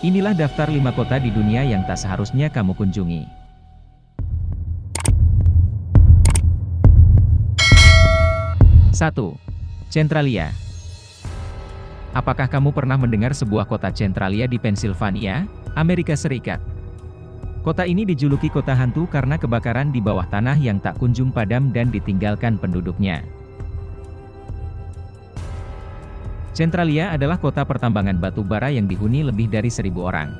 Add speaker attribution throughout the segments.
Speaker 1: Inilah daftar 5 kota di dunia yang tak seharusnya kamu kunjungi. 1. Centralia. Apakah kamu pernah mendengar sebuah kota Centralia di Pennsylvania, Amerika Serikat? Kota ini dijuluki kota hantu karena kebakaran di bawah tanah yang tak kunjung padam dan ditinggalkan penduduknya. Centralia adalah kota pertambangan batu bara yang dihuni lebih dari 1.000 orang.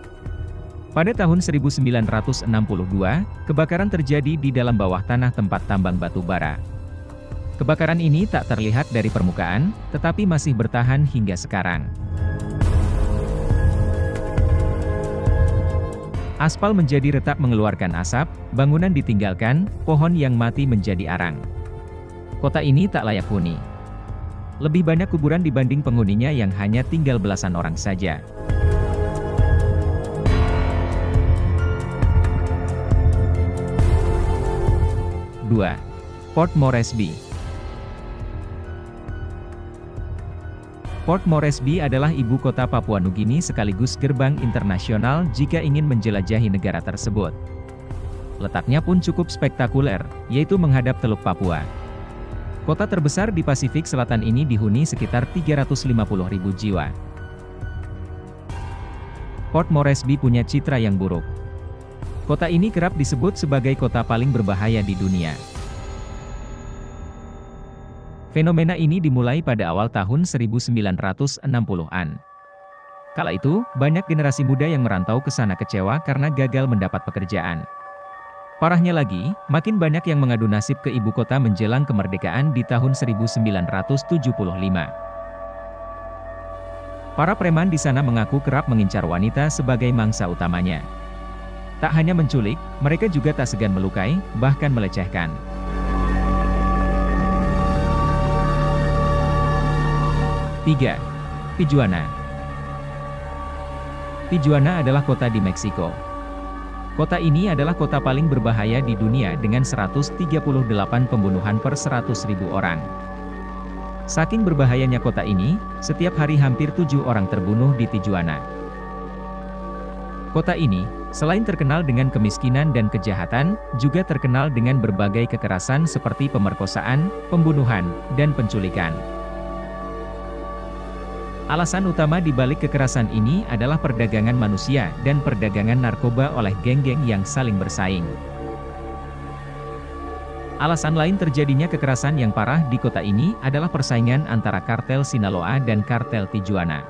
Speaker 1: Pada tahun 1962, kebakaran terjadi di dalam bawah tanah tempat tambang batu bara. Kebakaran ini tak terlihat dari permukaan, tetapi masih bertahan hingga sekarang. Aspal menjadi retak mengeluarkan asap, bangunan ditinggalkan, pohon yang mati menjadi arang. Kota ini tak layak huni. Lebih banyak kuburan dibanding penghuninya yang hanya tinggal belasan orang saja. Dua. Port Moresby. Port Moresby adalah ibu kota Papua Nugini sekaligus gerbang internasional jika ingin menjelajahi negara tersebut. Letaknya pun cukup spektakuler, yaitu menghadap Teluk Papua. Kota terbesar di Pasifik Selatan ini dihuni sekitar 350.000 jiwa. Port Moresby punya citra yang buruk. Kota ini kerap disebut sebagai kota paling berbahaya di dunia. Fenomena ini dimulai pada awal tahun 1960-an. Kala itu, banyak generasi muda yang merantau ke sana kecewa karena gagal mendapat pekerjaan. Parahnya lagi, makin banyak yang mengadu nasib ke ibu kota menjelang kemerdekaan di tahun 1975. Para preman di sana mengaku kerap mengincar wanita sebagai mangsa utamanya. Tak hanya menculik, mereka juga tak segan melukai, bahkan melecehkan. Tiga. Tijuana. Tijuana adalah kota di Meksiko. Kota ini adalah kota paling berbahaya di dunia dengan 138 pembunuhan per 100.000 orang. Saking berbahayanya kota ini, setiap hari hampir 7 orang terbunuh di Tijuana. Kota ini, selain terkenal dengan kemiskinan dan kejahatan, juga terkenal dengan berbagai kekerasan seperti pemerkosaan, pembunuhan, dan penculikan. Alasan utama di balik kekerasan ini adalah perdagangan manusia dan perdagangan narkoba oleh geng-geng yang saling bersaing. Alasan lain terjadinya kekerasan yang parah di kota ini adalah persaingan antara kartel Sinaloa dan kartel Tijuana.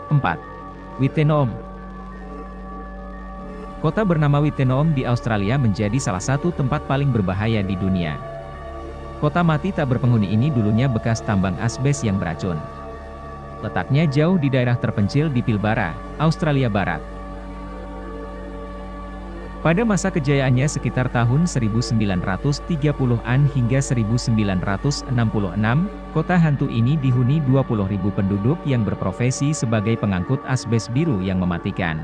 Speaker 1: 4. Wittenoom. Kota bernama Wittenoom di Australia menjadi salah satu tempat paling berbahaya di dunia. Kota mati tak berpenghuni ini dulunya bekas tambang asbes yang beracun. Letaknya jauh di daerah terpencil di Pilbara, Australia Barat. Pada masa kejayaannya sekitar tahun 1930-an hingga 1966, kota hantu ini dihuni 20.000 penduduk yang berprofesi sebagai pengangkut asbes biru yang mematikan.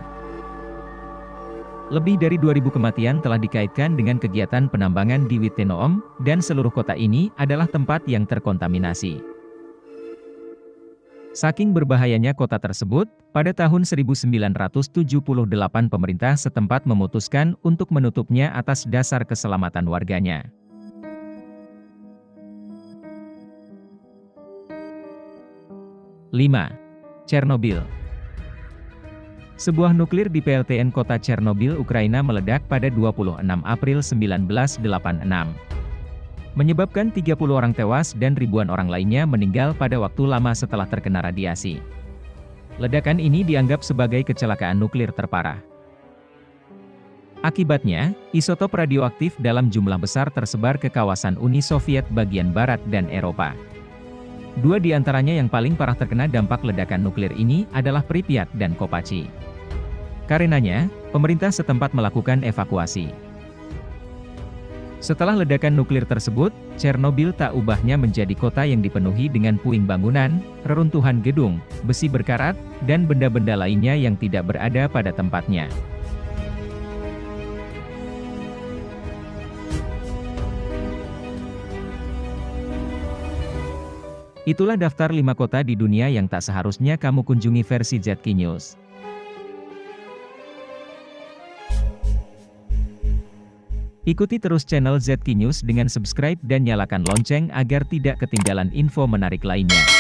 Speaker 1: Lebih dari 2.000 kematian telah dikaitkan dengan kegiatan penambangan di Wittenoom, dan seluruh kota ini adalah tempat yang terkontaminasi. Saking berbahayanya kota tersebut, pada tahun 1978 pemerintah setempat memutuskan untuk menutupnya atas dasar keselamatan warganya. Lima. Chernobyl. Sebuah nuklir di PLTN kota Chernobyl, Ukraina meledak pada 26 April 1986. Menyebabkan 30 orang tewas dan ribuan orang lainnya meninggal pada waktu lama setelah terkena radiasi. Ledakan ini dianggap sebagai kecelakaan nuklir terparah. Akibatnya, isotop radioaktif dalam jumlah besar tersebar ke kawasan Uni Soviet bagian Barat dan Eropa. Dua di antaranya yang paling parah terkena dampak ledakan nuklir ini adalah Pripyat dan Kopachi. Karenanya, pemerintah setempat melakukan evakuasi. Setelah ledakan nuklir tersebut, Chernobyl tak ubahnya menjadi kota yang dipenuhi dengan puing bangunan, reruntuhan gedung, besi berkarat, dan benda-benda lainnya yang tidak berada pada tempatnya. Itulah daftar 5 kota di dunia yang tak seharusnya kamu kunjungi versi ZK News. Ikuti terus channel ZK News dengan subscribe dan nyalakan lonceng agar tidak ketinggalan info menarik lainnya.